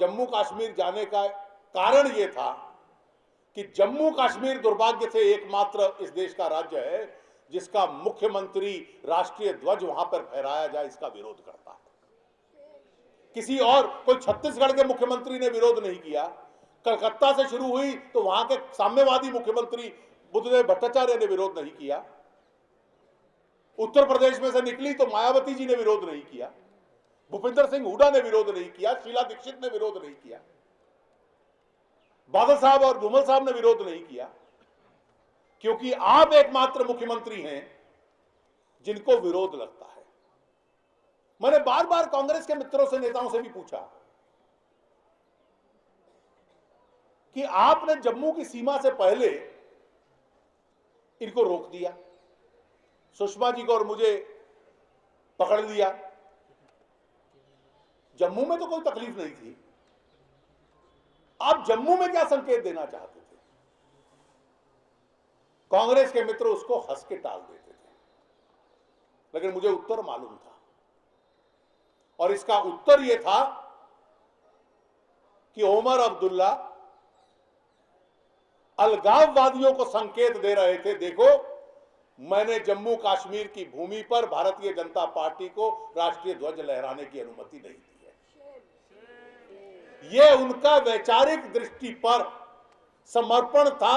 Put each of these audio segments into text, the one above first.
जम्मू कश्मीर जाने का कारण यह था कि जम्मू कश्मीर दुर्भाग्य से एकमात्र इस देश का राज्य है जिसका मुख्यमंत्री राष्ट्रीय ध्वज वहां पर फहराया जाए इसका विरोध करता है। किसी और कोई छत्तीसगढ़ के मुख्यमंत्री ने विरोध नहीं किया। कलकत्ता से शुरू हुई तो वहां के साम्यवादी मुख्यमंत्री बुद्धदेव भट्टाचार्य ने विरोध नहीं किया। उत्तर प्रदेश में से निकली तो मायावती जी ने विरोध नहीं किया, भूपेंद्र सिंह हुड्डा ने विरोध नहीं किया, शीला दीक्षित ने विरोध नहीं किया, बादल साहब और धूमल साहब ने विरोध नहीं किया, क्योंकि आप एकमात्र मुख्यमंत्री हैं जिनको विरोध लगता है। मैंने बार बार कांग्रेस के मित्रों से, नेताओं से भी पूछा कि आपने जम्मू की सीमा से पहले इनको रोक दिया, सुषमा जी को और मुझे पकड़ लिया। जम्मू में तो कोई तकलीफ नहीं थी, आप जम्मू में क्या संकेत देना चाहते थे? कांग्रेस के मित्र उसको हंस के टाल देते थे, लेकिन मुझे उत्तर मालूम था और इसका उत्तर यह था कि ओमर अब्दुल्ला अलगाववादियों को संकेत दे रहे थे, देखो मैंने जम्मू कश्मीर की भूमि पर भारतीय जनता पार्टी को राष्ट्रीय ध्वज लहराने की अनुमति नहीं दी है। यह उनका वैचारिक दृष्टि पर समर्पण था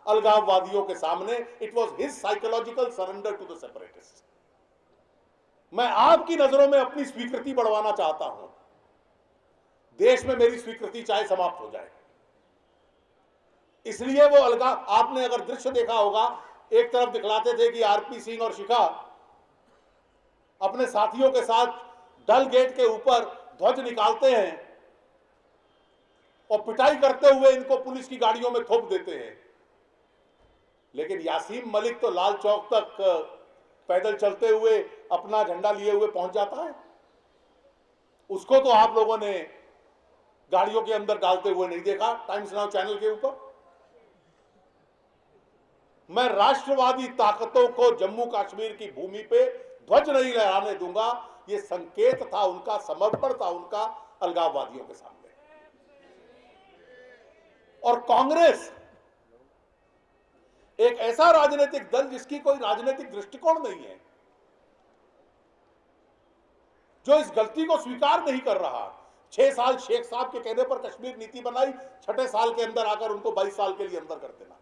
अलगाववादियों के सामने। It was his psychological surrender to the separatist. मैं आपकी नजरों में अपनी स्वीकृति बढ़वाना चाहता हूं, देश में मेरी स्वीकृति चाहे समाप्त हो जाए। इसलिए वो अलगाव, आपने अगर दृश्य देखा होगा, एक तरफ दिखलाते थे कि आरपी सिंह और शिखा अपने साथियों के साथ डल गेट के ऊपर ध्वज निकालते हैं और पिटाई करते हुए इनको पुलिस की गाड़ियों में थोप देते हैं, लेकिन यासीन मलिक तो लाल चौक तक पैदल चलते हुए अपना झंडा लिए हुए पहुंच जाता है। उसको तो आप लोगों ने गाड़ियों के अंदर डालते हुए नहीं देखा टाइम्स नाउ चैनल के ऊपर। मैं राष्ट्रवादी ताकतों को जम्मू कश्मीर की भूमि पे ध्वज नहीं लहराने दूंगा, यह संकेत था उनका, समर्पण था उनका अलगाववादियों के सामने। और कांग्रेस एक ऐसा राजनीतिक दल जिसकी कोई राजनीतिक दृष्टिकोण नहीं है, जो इस गलती को स्वीकार नहीं कर रहा। 6 साल शेख साहब के कहने पर कश्मीर नीति बनाई, 6ठे साल के अंदर आकर उनको 22 साल के लिए अंदर कर देना।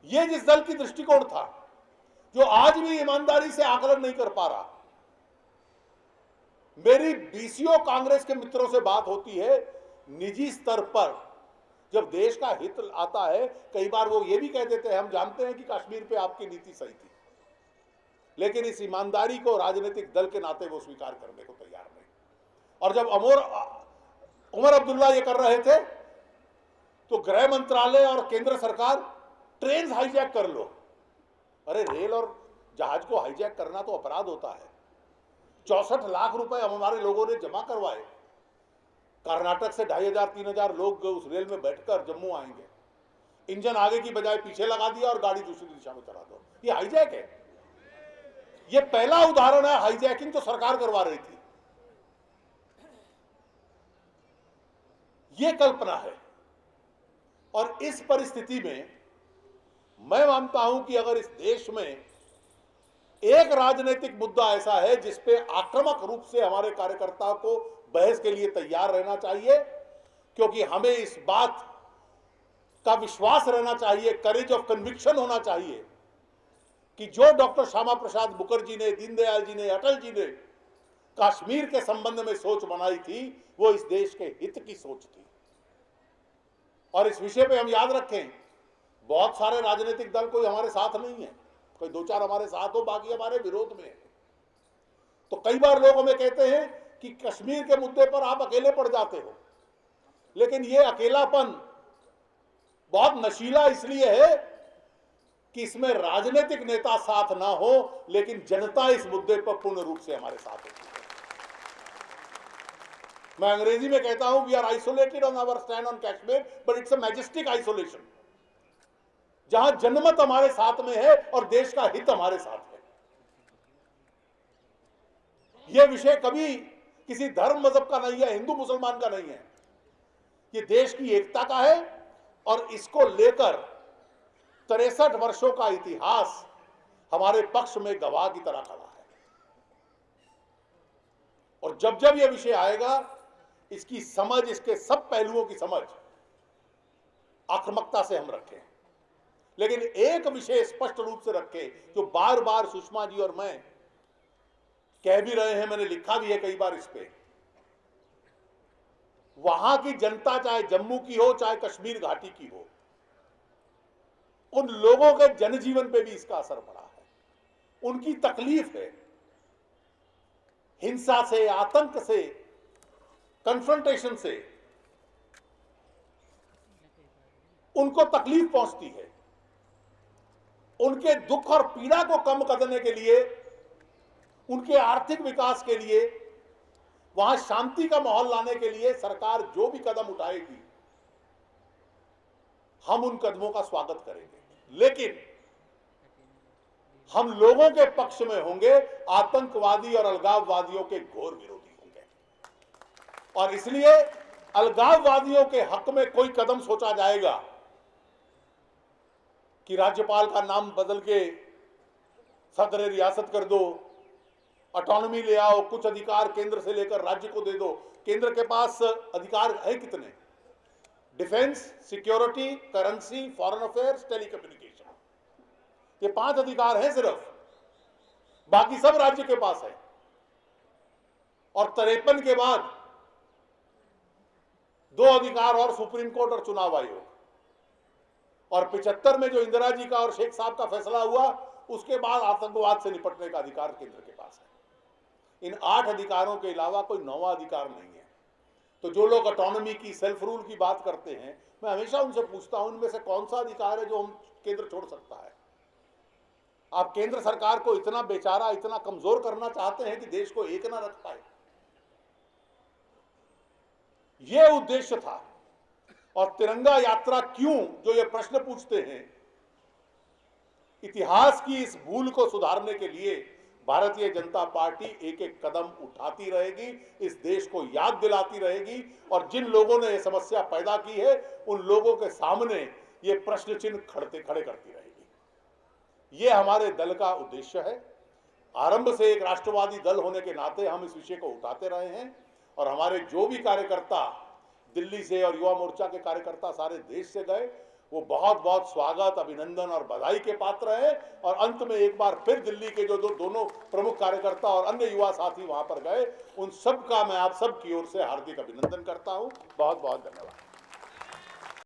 यह जिस दल की दृष्टिकोण था, जो आज भी ईमानदारी से आकलन नहीं कर पा रहा। मेरी बीसीओ कांग्रेस के मित्रों से बात होती है निजी स्तर पर, जब देश का हित आता है, कई बार वो ये भी कह देते हैं हम जानते हैं कि कश्मीर पे आपकी नीति सही थी, लेकिन इस ईमानदारी को राजनीतिक दल के नाते वो स्वीकार करने को तैयार नहीं। और जब उमर अब्दुल्ला ये कर रहे थे तो गृह मंत्रालय और केंद्र सरकार ट्रेन हाईजैक कर लो। अरे रेल और जहाज को हाईजैक करना तो अपराध होता है। 64 लाख रुपए हमारे लोगों ने जमा करवाए। कर्नाटक से 2500-3000 लोग उस रेल में बैठकर जम्मू आएंगे, इंजन आगे की बजाय पीछे लगा दिया और गाड़ी दूसरी दिशा में चला दो। ये हाईजैक है। ये पहला उदाहरण है हाईजैकिंग तो सरकार करवा रही थी। ये कल्पना है। और इस परिस्थिति में मैं मानता हूं कि अगर इस देश में एक राजनीतिक मुद्दा ऐसा है जिस पे आक्रामक रूप से हमारे कार्यकर्ताओं को बहस के लिए तैयार रहना चाहिए, क्योंकि हमें इस बात का विश्वास रहना चाहिए, करेज ऑफ कन्विक्शन होना चाहिए कि जो डॉक्टर श्यामा प्रसाद मुखर्जी ने, दीनदयाल जी ने, अटल जी ने कश्मीर के संबंध में सोच बनाई थी, वो इस देश के हित की सोच थी। और इस विषय पे हम याद रखें, बहुत सारे राजनीतिक दल कोई हमारे साथ नहीं है, कोई 2-4 हमारे साथ हो, बाकी हमारे विरोध में है। तो कई बार लोग हमें कहते हैं कि कश्मीर के मुद्दे पर आप अकेले पड़ जाते हो, लेकिन ये अकेलापन बहुत नशीला इसलिए है कि इसमें राजनीतिक नेता साथ ना हो, लेकिन जनता इस मुद्दे पर पूर्ण रूप से हमारे साथ होती है। मैं अंग्रेजी में कहता हूं, we are isolated on our stand on Kashmir, but it's a majestic isolation, जहां जनमत हमारे साथ में है और देश का हित हमारे साथ है। यह विषय कभी किसी धर्म मजहब का नहीं है, हिंदू मुसलमान का नहीं है, ये देश की एकता का है। और इसको लेकर 63 वर्षों का इतिहास हमारे पक्ष में गवाह की तरह खड़ा है। और जब जब यह विषय आएगा, इसकी समझ, इसके सब पहलुओं की समझ आक्रामकता से हम रखें, लेकिन एक विषय स्पष्ट रूप से रखें जो बार बार सुषमा जी और मैं कह भी रहे हैं, मैंने लिखा भी है कई बार इस पे। वहां की जनता, चाहे जम्मू की हो चाहे कश्मीर घाटी की हो, उन लोगों के जनजीवन पे भी इसका असर पड़ा है। उनकी तकलीफ है, हिंसा से, आतंक से, कन्फ्रंटेशन से उनको तकलीफ पहुंचती है। उनके दुख और पीड़ा को कम करने के लिए, उनके आर्थिक विकास के लिए, वहां शांति का माहौल लाने के लिए सरकार जो भी कदम उठाएगी, हम उन कदमों का स्वागत करेंगे। लेकिन हम लोगों के पक्ष में होंगे, आतंकवादी और अलगाववादियों के घोर विरोधी होंगे। और इसलिए अलगाववादियों के हक में कोई कदम सोचा जाएगा कि राज्यपाल का नाम बदल के सदर रियासत कर दो, ऑटोनॉमी ले आओ, कुछ अधिकार केंद्र से लेकर राज्य को दे दो। केंद्र के पास अधिकार है कितने? Defence, security, currency, foreign affairs, telecommunication, ये 5 अधिकार हैं सिर्फ, बाकी सब राज्य के पास है। और 53 के बाद 2 अधिकार और सुप्रीम कोर्ट और चुनाव आयोग। और 75 में जो इंदिरा जी का और शेख साहब का फैसला हुआ, उसके बाद आतंकवाद से निपटने का अधिकार केंद्र के पास है। इन 8 अधिकारों के अलावा कोई 9वां अधिकार नहीं है। तो जो लोग ऑटोनॉमी की, सेल्फ रूल की बात करते हैं, मैं हमेशा उनसे पूछता हूं, इनमें से कौन सा अधिकार है जो हम केंद्र छोड़ सकता है? आप केंद्र सरकार को इतना बेचारा, इतना कमजोर करना चाहते हैं कि देश को एक ना रख पाए? यह उद्देश्य था। और तिरंगा यात्रा क्यों, जो ये प्रश्न पूछते हैं, इतिहास की इस भूल को सुधारने के लिए भारतीय जनता पार्टी एक एक कदम उठाती रहेगी, इस देश को याद दिलाती रहेगी। और जिन लोगों ने यह समस्या पैदा की है, उन लोगों के सामने ये प्रश्न चिन्ह खड़े करती रहेगी। ये हमारे दल का उद्देश्य है। आरंभ से एक राष्ट्रवादी दल होने के नाते हम इस विषय को उठाते रहे हैं। और हमारे जो भी कार्यकर्ता दिल्ली से और युवा मोर्चा के कार्यकर्ता सारे देश से गए, वो बहुत बहुत स्वागत, अभिनंदन और बधाई के पात्र है। और अंत में एक बार फिर दिल्ली के जो दोनों प्रमुख कार्यकर्ता और अन्य युवा साथी वहां पर गए, उन सब का मैं आप सब की ओर से हार्दिक अभिनंदन करता हूं। बहुत बहुत धन्यवाद।